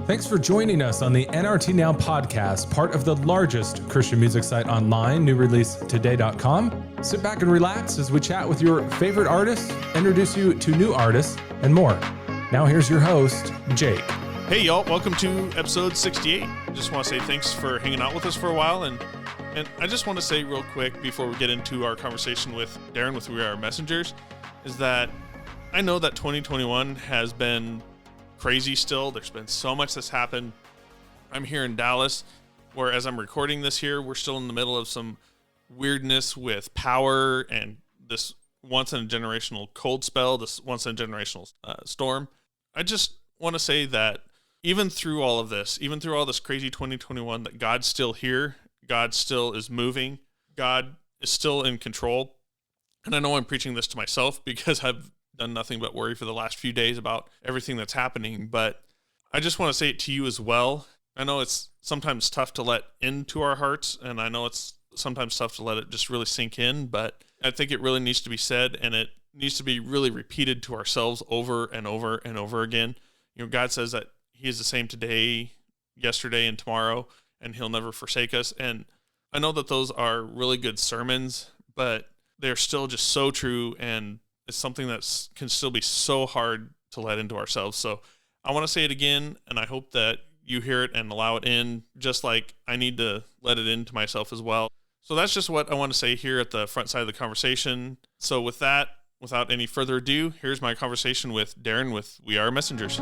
Thanks for joining us on the NRT Now podcast, part of the largest Christian music site online, newreleasetoday.com. Sit back and relax as we chat with your favorite artists, introduce you to new artists, and more. Now here's your host, Jake. Hey y'all, welcome to episode 68. I just want to say thanks for hanging out with us for a while, and I just want to say real quick before we get into our conversation with Darren with We Are Messengers, is that I know that 2021 has been crazy still. There's been so much that's happened. I'm here in Dallas, where as I'm recording this here, we're still in the middle of some weirdness with power and this once in a generational cold spell, this once in a generational storm. I just want to say that even through all of this, even through all this crazy 2021, that God's still here. God still is moving. God is still in control. And I know I'm preaching this to myself because I've done nothing but worry for the last few days about everything that's happening, but I just want to say it to you as well. I know it's sometimes tough to let into our hearts, and I know it's sometimes tough to let it just really sink in, but I think it really needs to be said, and it needs to be really repeated to ourselves over and over and over again. You know, God says that He is the same today, yesterday, and tomorrow, and He'll never forsake us. And I know that those are really good sermons, but they're still just so true, and it's something that can still be so hard to let into ourselves. So I want to say it again, and I hope that you hear it and allow it in, just like I need to let it into myself as well. So that's just what I want to say here at the front side of the conversation. So with that, without any further ado, here's my conversation with Darren with We Are Messengers.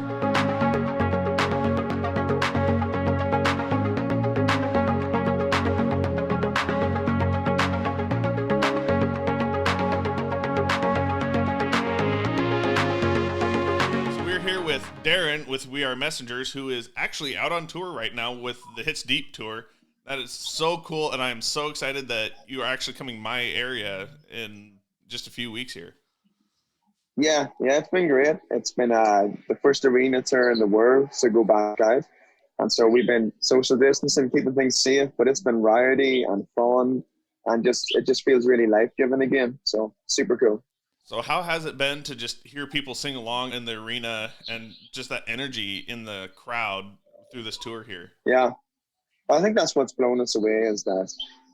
Darren with We Are Messengers, who is actually out on tour right now with the Hits Deep tour. That is so cool, and I am so excited that you are actually coming my area in just a few weeks here. Yeah, it's been great. It's been the first arena tour in the world to go back out, and so we've been social distancing, keeping things safe, but it's been rowdy and fun, and it just feels really life-giving again, so super cool. So how has it been to just hear people sing along in the arena and just that energy in the crowd through this tour here? Yeah, I think that's what's blown us away, is that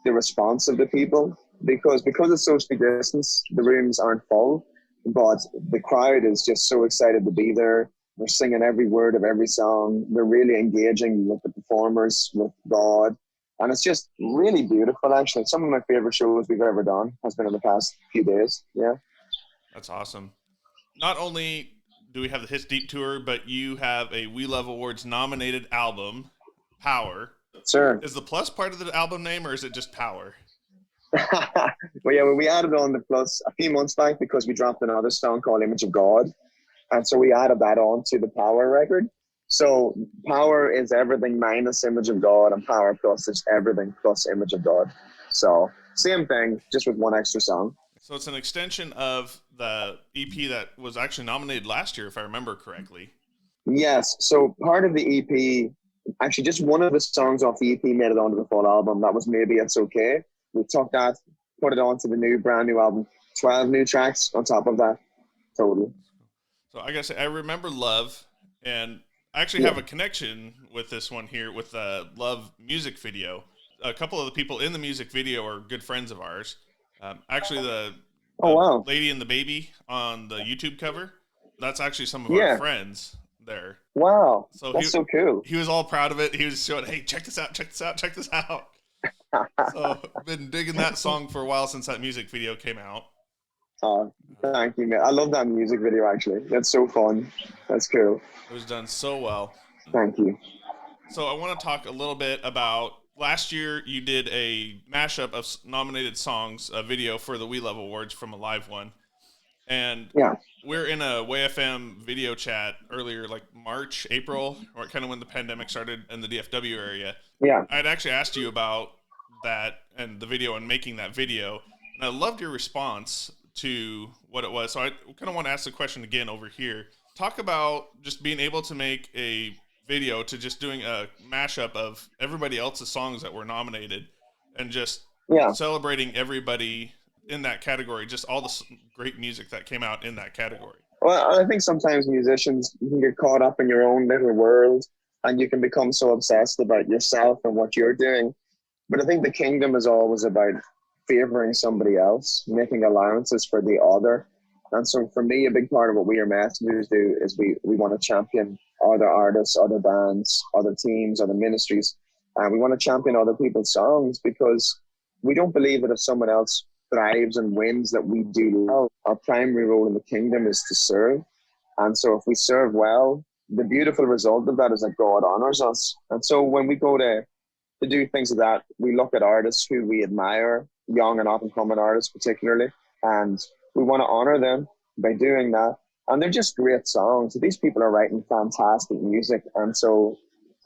the response of the people, because it's socially distanced, the rooms aren't full, but the crowd is just so excited to be there. They're singing every word of every song. They're really engaging with the performers, with God. And it's just really beautiful, actually. Some of my favorite shows we've ever done has been in the past few days. Yeah. That's awesome. Not only do we have the Hits Deep tour, but you have a We Love Awards nominated album, Power. Sure. Is the plus part of the album name, or is it just Power? Well, we added on the plus a few months back because we dropped another song called Image of God. And so we added that on to the Power record. So Power is everything minus Image of God, and Power plus is everything plus Image of God. So same thing, just with one extra song. So it's an extension of the EP that was actually nominated last year, if I remember correctly. Yes. So part of the EP, actually just one of the songs off the EP made it onto the full album. That was Maybe It's Okay. We took that, put it onto the brand new album. 12 new tracks on top of that. Totally. So I gotta say, I remember Love, and I actually have a connection with this one here with the Love music video. A couple of the people in the music video are good friends of ours. Actually, the lady and the baby on the YouTube cover, that's actually some of our friends there. Wow, so that's so cool. He was all proud of it. He was showing, hey, check this out. So I've been digging that song for a while since that music video came out. Oh, thank you, man. I love that music video, actually. That's so fun. That's cool. It was done so well. Thank you. So I want to talk a little bit about last year. You did a mashup of nominated songs, a video for the We Love Awards from a live one. And we're in a WayFM video chat earlier, like March, April, or kind of when the pandemic started in the DFW area. Yeah. I'd actually asked you about that and the video and making that video. And I loved your response to what it was. So I kind of want to ask the question again over here. Talk about just being able to make a video to just doing a mashup of everybody else's songs that were nominated and just celebrating everybody in that category, just all the great music that came out in that category. Well, I think sometimes musicians, you can get caught up in your own little world and you can become so obsessed about yourself and what you're doing. But I think the kingdom is always about favoring somebody else, making allowances for the other. And so for me, a big part of what we are messengers do is we want to champion other artists, other bands, other teams, other ministries. And we want to champion other people's songs because we don't believe that if someone else thrives and wins that we do well. Our primary role in the kingdom is to serve. And so if we serve well, the beautiful result of that is that God honors us. And so when we go to do things like that, we look at artists who we admire, young and up-and-coming artists particularly, and we want to honor them by doing that. And they're just great songs. These people are writing fantastic music, and so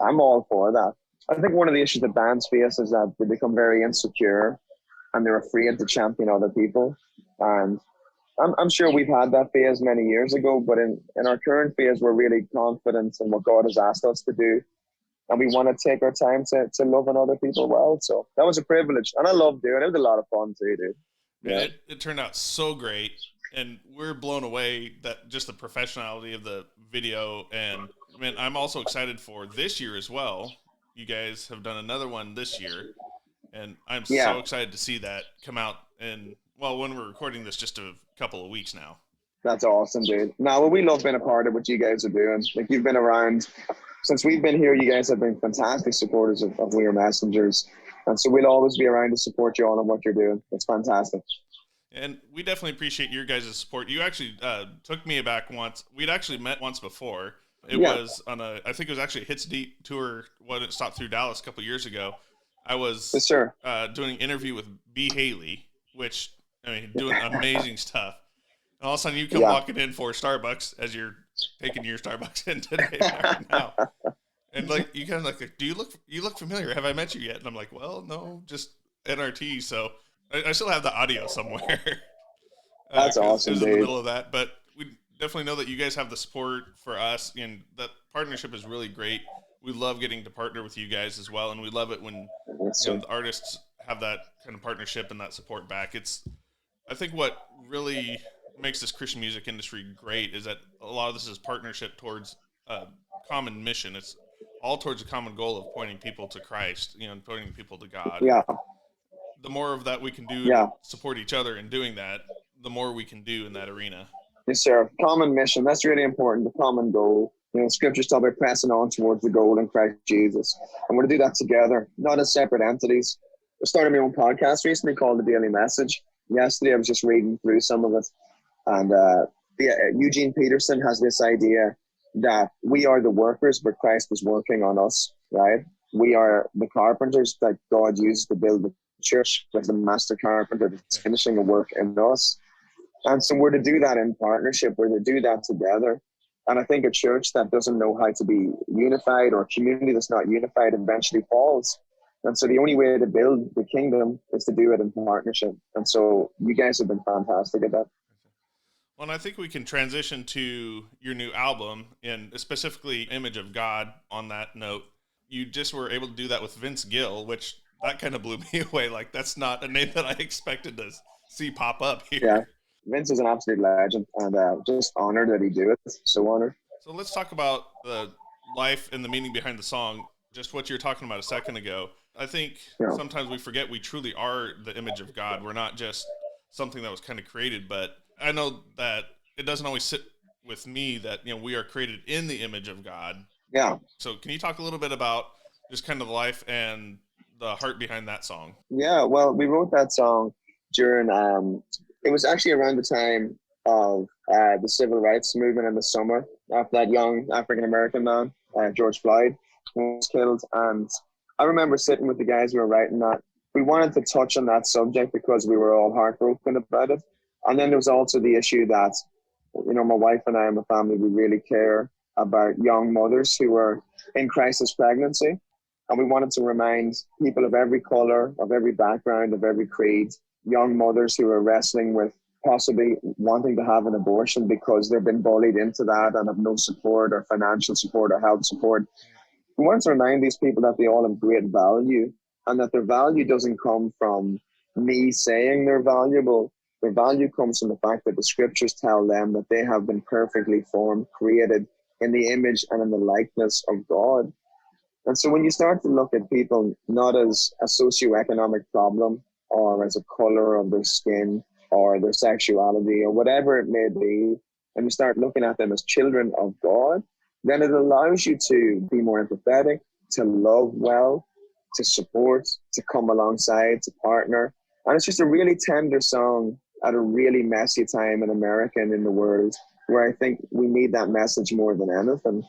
I'm all for that. I think one of the issues that bands face is that they become very insecure and they're afraid to champion other people. And I'm sure we've had that phase many years ago, but in our current phase, we're really confident in what God has asked us to do. And we want to take our time to love on other people well. So that was a privilege. And I love doing it. It was a lot of fun too, dude. Yeah. It turned out so great. And we're blown away that just the professionality of the video. And I mean, I'm also excited for this year as well. You guys have done another one this year. And I'm so excited to see that come out. And well, when we're recording this, just a couple of weeks now. That's awesome, dude. Now, well, we love being a part of what you guys are doing. Like, you've been around since we've been here. You guys have been fantastic supporters of We Are Messengers. And so we'll always be around to support you all on what you're doing. It's fantastic. And we definitely appreciate your guys' support. You actually took me back once. We'd actually met once before. It was on I think it was actually a Hits Deep tour when it stopped through Dallas a couple years ago. I was doing an interview with B. Haley, which, I mean, doing amazing stuff. And all of a sudden you come walking in for Starbucks as you're taking your Starbucks in today right now. And like, you kind of like, you look familiar. Have I met you yet? And I'm like, well, no, just NRT. So I still have the audio somewhere. That's awesome, it was dude. in the middle of that, but we definitely know that you guys have the support for us, and that partnership is really great. We love getting to partner with you guys as well, and we love it when the artists have that kind of partnership and that support back. I think what really makes this Christian music industry great is that a lot of this is partnership towards a common mission. It's all towards a common goal of pointing people to Christ, and pointing people to God. Yeah. The more of that we can do, support each other in doing that, the more we can do in that arena. Yes, sir. Common mission. That's really important. The common goal. Scriptures talk about pressing on towards the goal in Christ Jesus. And we're to do that together, not as separate entities. I started my own podcast recently called The Daily Message. Yesterday, I was just reading through some of it. And Eugene Peterson has this idea that we are the workers, but Christ is working on us, right? We are the carpenters that God used to build the church, with the master carpenter that's finishing the work in us. And so we're to do that in partnership. We're to do that together. And I think a church that doesn't know how to be unified, or a community that's not unified, eventually falls. And so the only way to build the kingdom is to do it in partnership. And so you guys have been fantastic at that. Well, and I think we can transition to your new album, and specifically Image of God on that note. You just were able to do that with Vince Gill, which that kind of blew me away. Like, that's not a name that I expected to see pop up here. Yeah. Vince is an absolute legend, and just honored that he do it. So honored. So let's talk about the life and the meaning behind the song, just what you were talking about a second ago. I think sometimes we forget we truly are the image of God. We're not just something that was kind of created, but I know that it doesn't always sit with me that, we are created in the image of God. Yeah. So can you talk a little bit about just kind of the life and the heart behind that song? Yeah, well, we wrote that song during, it was actually around the time of the civil rights movement in the summer, after that young African-American man, George Floyd, was killed. And I remember sitting with the guys who were writing that. We wanted to touch on that subject because we were all heartbroken about it. And then there was also the issue that, my wife and I and my family, we really care about young mothers who are in crisis pregnancy. And we wanted to remind people of every color, of every background, of every creed, young mothers who are wrestling with possibly wanting to have an abortion because they've been bullied into that and have no support or financial support or health support. We wanted to remind these people that they all have great value, and that their value doesn't come from me saying they're valuable. Their value comes from the fact that the scriptures tell them that they have been perfectly formed, created in the image and in the likeness of God. And so when you start to look at people not as a socioeconomic problem or as a color of their skin or their sexuality or whatever it may be, and you start looking at them as children of God, then it allows you to be more empathetic, to love well, to support, to come alongside, to partner. And it's just a really tender song at a really messy time in America and in the world, where I think we need that message more than anything.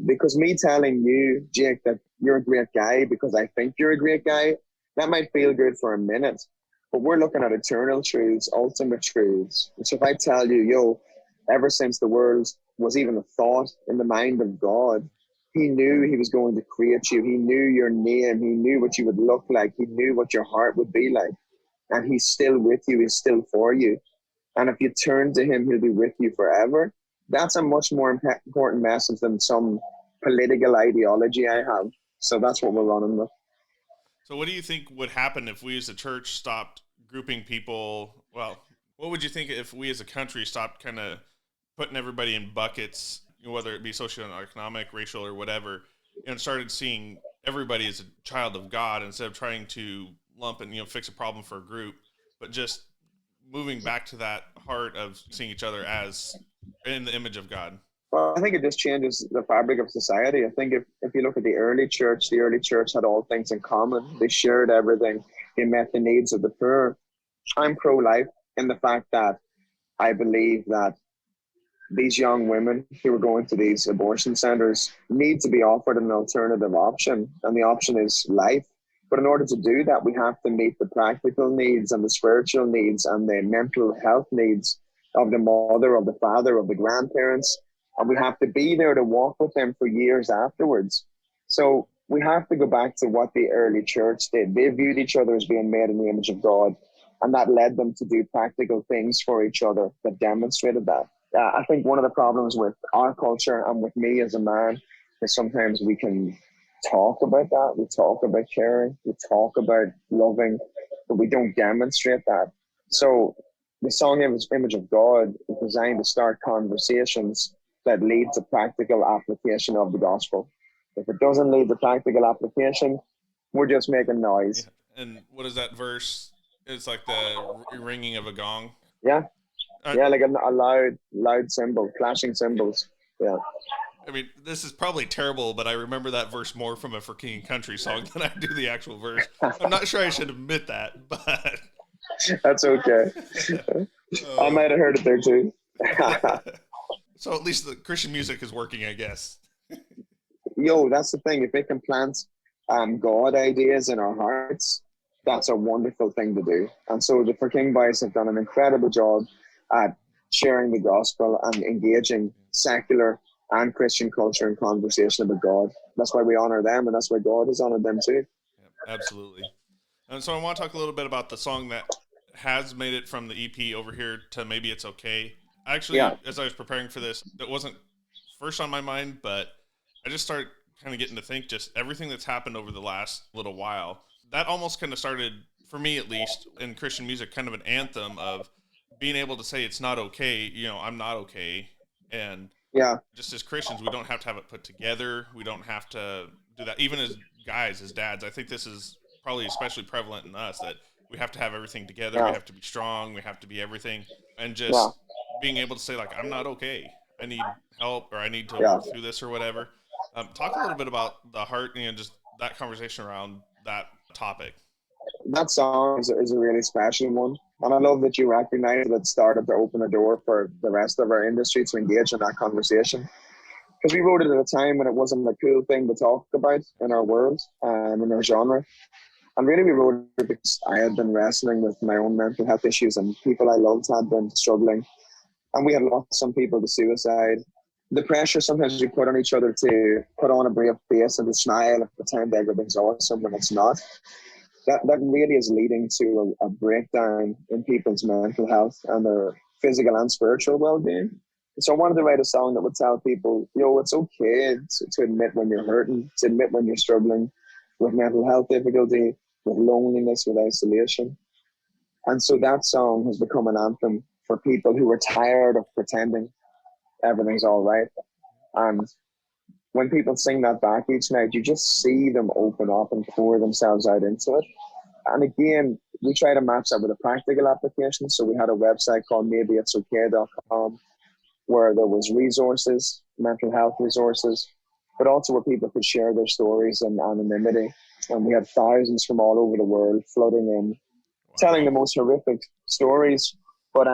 Because me telling you, Jake, that you're a great guy because I think you're a great guy, that might feel good for a minute. But we're looking at eternal truths, ultimate truths. And so if I tell you, yo, ever since the world was even a thought in the mind of God, he knew he was going to create you. He knew your name. He knew what you would look like. He knew what your heart would be like. And he's still with you. He's still for you. And if you turn to him, he'll be with you forever. That's a much more important message than some political ideology I have. So that's what we're running with. So what do you think would happen if we as a church stopped grouping people? Well, what would you think if we as a country stopped kind of putting everybody in buckets, whether it be socioeconomic, racial, or whatever, and started seeing everybody as a child of God instead of trying to lump and fix a problem for a group, but just moving back to that heart of seeing each other as in the image of God? Well, I think it just changes the fabric of society. I think if you look at the early church had all things in common. They shared everything. They met the needs of the poor. I'm pro-life in the fact that I believe that these young women who are going to these abortion centers need to be offered an alternative option, and the option is life. But in order to do that, we have to meet the practical needs and the spiritual needs and the mental health needs of the mother, of the father, of the grandparents. And we have to be there to walk with them for years afterwards. So we have to go back to what the early church did. They viewed each other as being made in the image of God, and that led them to do practical things for each other that demonstrated that. I think one of the problems with our culture and with me as a man is sometimes we can talk about that. We talk about caring. We talk about loving, but we don't demonstrate that. So the song Image of God is designed to start conversations that lead to practical application of the gospel. If it doesn't lead to practical application, we're just making noise. Yeah. And what is that verse? It's like the ringing of a gong. Yeah. Yeah, like a loud cymbal, clashing cymbals. Yeah. I mean, this is probably terrible, but I remember that verse more from a For King and Country song than I do the actual verse. I'm not sure I should admit that, but... That's okay. I might have heard it there too. So at least the Christian music is working, I guess. Yo, that's the thing. If it can plant God ideas in our hearts, that's a wonderful thing to do. And so the For King Boys have done an incredible job at sharing the gospel and engaging secular and Christian culture and conversation about God. That's why we honor them, and that's why God has honored them too. Yeah, absolutely. And so I want to talk a little bit about the song that has made it from the EP over here to Maybe It's Okay. Actually, as I was preparing for this, it wasn't first on my mind, but I just started kind of getting to think just everything that's happened over the last little while. That almost kind of started, for me at least, in Christian music, kind of an anthem of being able to say it's not okay, I'm not okay. And just as Christians, we don't have to have it put together. We don't have to do that. Even as guys, as dads, I think this is probably especially prevalent in us, that we have to have everything together. We have to be strong. We have to be everything. And just being able to say, like, I'm not okay. I need help, or I need to work through this or whatever. Talk a little bit about the heart and just that conversation around that topic. That song is a really special one. And I love that you recognize that it started to open a door for the rest of our industry to engage in that conversation. Because we wrote it at a time when it wasn't a cool thing to talk about in our world, in our genre. And really we wrote it because I had been wrestling with my own mental health issues, and people I loved had been struggling. And we had lost some people to suicide. The pressure sometimes we put on each other to put on a brave face and to smile and pretend everything's awesome when it's not. That really is leading to a breakdown in people's mental health and their physical and spiritual well-being. So I wanted to write a song that would tell people, it's okay to admit when you're hurting, to admit when you're struggling with mental health difficulty, with loneliness, with isolation. And so that song has become an anthem for people who are tired of pretending everything's all right. And when people sing that back each night, you just see them open up and pour themselves out into it. And again, we try to match that with a practical application. So we had a website called maybeitsokay.com where there was resources, mental health resources, but also where people could share their stories in anonymity. And we had thousands from all over the world flooding in, telling the most horrific stories. But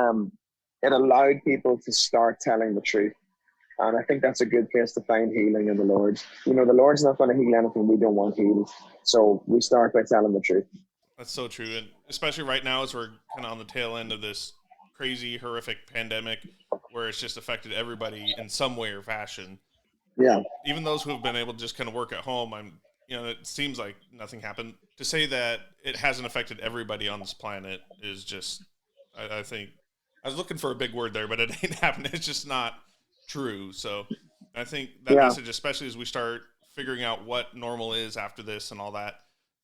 it allowed people to start telling the truth. And I think that's a good place to find healing in the Lord. You know, the Lord's not going to heal anything we don't want healed. So we start by telling the truth. That's so true. And especially right now as we're kind of on the tail end of this crazy, horrific pandemic where it's just affected everybody in some way or fashion. Yeah. Even those who have been able to just kind of work at home, it seems like nothing happened. To say that it hasn't affected everybody on this planet is just, I think, I was looking for a big word there, but it ain't happening. It's just not true. So I think that message, especially as we start figuring out what normal is after this and all that,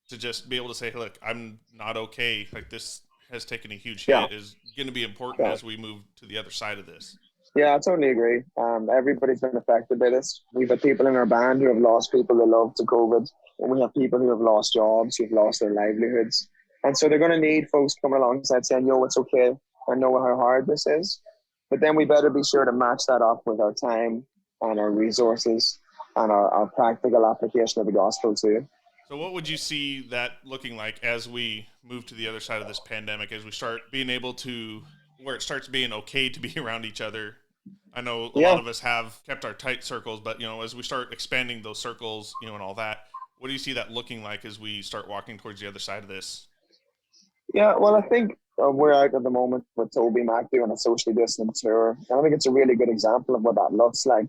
to just be able to say, look, I'm not okay. Like, this has taken a huge hit is going to be important as we move to the other side of this. Yeah, I totally agree. Everybody's been affected by this. We've had people in our band who have lost people they love to COVID, and we have people who have lost jobs, who've lost their livelihoods. And so they're going to need folks coming alongside saying, yo, it's okay. I know how hard this is. But then we better be sure to match that up with our time and our resources and our practical application of the gospel too. So what would you see that looking like as we move to the other side of this pandemic, as we start being able to, where it starts being okay to be around each other? I know a lot of us have kept our tight circles, but, as we start expanding those circles, and all that, what do you see that looking like as we start walking towards the other side of this? Yeah, well, I think we're out at the moment with Toby Mac doing a socially distant tour. And I think it's a really good example of what that looks like.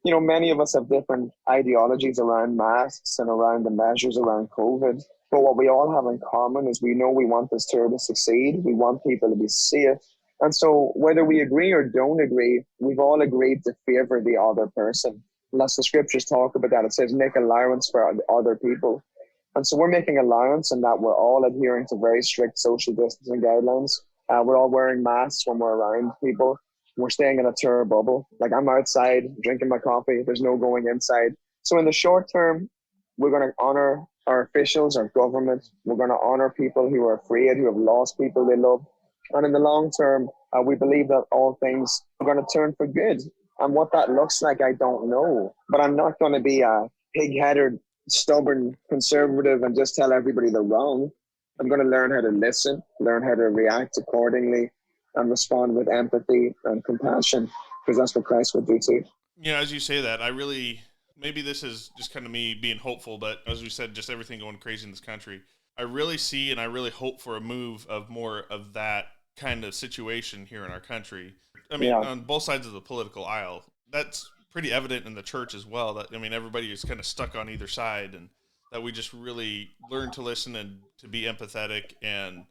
Many of us have different ideologies around masks and around the measures around COVID. But what we all have in common is we know we want this tour to succeed. We want people to be safe. And so whether we agree or don't agree, we've all agreed to favor the other person. Unless the scriptures talk about that, it says make allowance for other people. And so we're making allowance in that we're all adhering to very strict social distancing guidelines. We're all wearing masks when we're around people. We're staying in a tour bubble. Like, I'm outside drinking my coffee. There's no going inside. So in the short term, we're going to honor our officials, our government. We're going to honor people who are afraid, who have lost people they love. And in the long term, we believe that all things are going to turn for good. And what that looks like, I don't know. But I'm not going to be a pig-headed, stubborn conservative and just tell everybody they're wrong. I'm going to learn how to listen, learn how to react accordingly, and respond with empathy and compassion, because that's what Christ would do too. As you say that, maybe this is just kind of me being hopeful, but as we said, just everything going crazy in this country. I really see and I really hope for a move of more of that kind of situation here in our country. On both sides of the political aisle. That's pretty evident in the church as well. That everybody is kind of stuck on either side, and that we just really learn to listen and to be empathetic and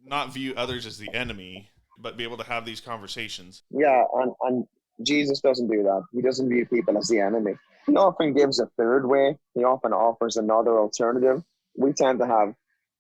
not view others as the enemy, but be able to have these conversations. Yeah, and Jesus doesn't do that. He doesn't view people as the enemy. He often gives a third way. He often offers another alternative. We tend to have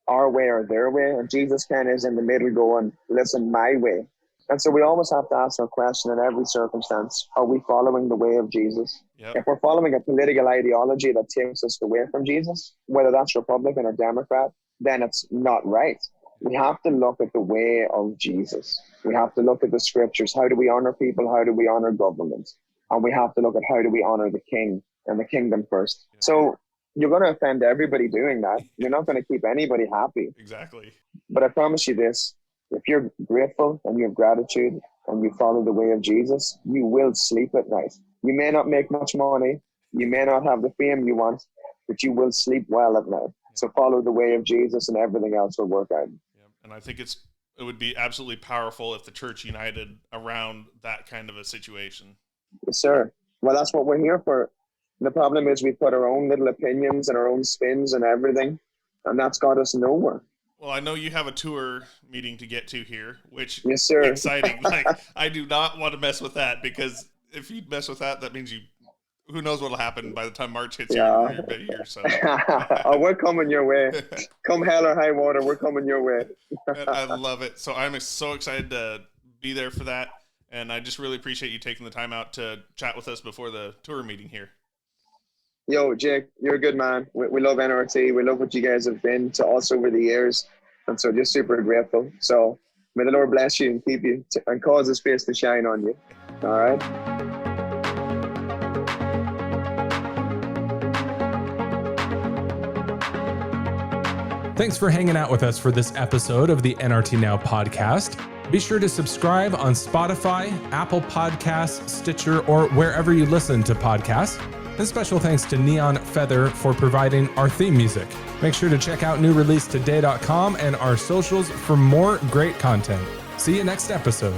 our way or their way, and Jesus kind of is in the middle going, listen, my way. And so we always have to ask our question in every circumstance, are we following the way of Jesus? Yep. If we're following a political ideology that takes us away from Jesus, whether that's Republican or Democrat, then it's not right. We have to look at the way of Jesus. We have to look at the scriptures. How do we honor people? How do we honor government? And we have to look at how do we honor the king and the kingdom first. Yep. So you're going to offend everybody doing that. You're not going to keep anybody happy. Exactly. But I promise you this, if you're grateful and you have gratitude and you follow the way of Jesus, you will sleep at night. You may not make much money. You may not have the fame you want, but you will sleep well at night. So follow the way of Jesus and everything else will work out. Yeah. And I think it would be absolutely powerful if the church united around that kind of a situation. Yes, sir. Well, that's what we're here for. The problem is we put our own little opinions and our own spins and everything, and that's got us nowhere. Well, I know you have a tour meeting to get to here, which yes, sir. Exciting. Like, I do not want to mess with that, because if you mess with that, that means who knows what'll happen by the time March hits Yeah. your bit here. So Oh, we're coming your way. Come hell or high water, we're coming your way. I love it. So I'm so excited to be there for that. And I just really appreciate you taking the time out to chat with us before the tour meeting here. Yo, Jake, you're a good man. We love NRT. We love what you guys have been to us over the years. And so just super grateful. So may the Lord bless you and keep you and cause his face to shine on you. All right. Thanks for hanging out with us for this episode of the NRT Now podcast. Be sure to subscribe on Spotify, Apple Podcasts, Stitcher, or wherever you listen to podcasts. And special thanks to Neon Feather for providing our theme music. Make sure to check out newreleasetoday.com and our socials for more great content. See you next episode.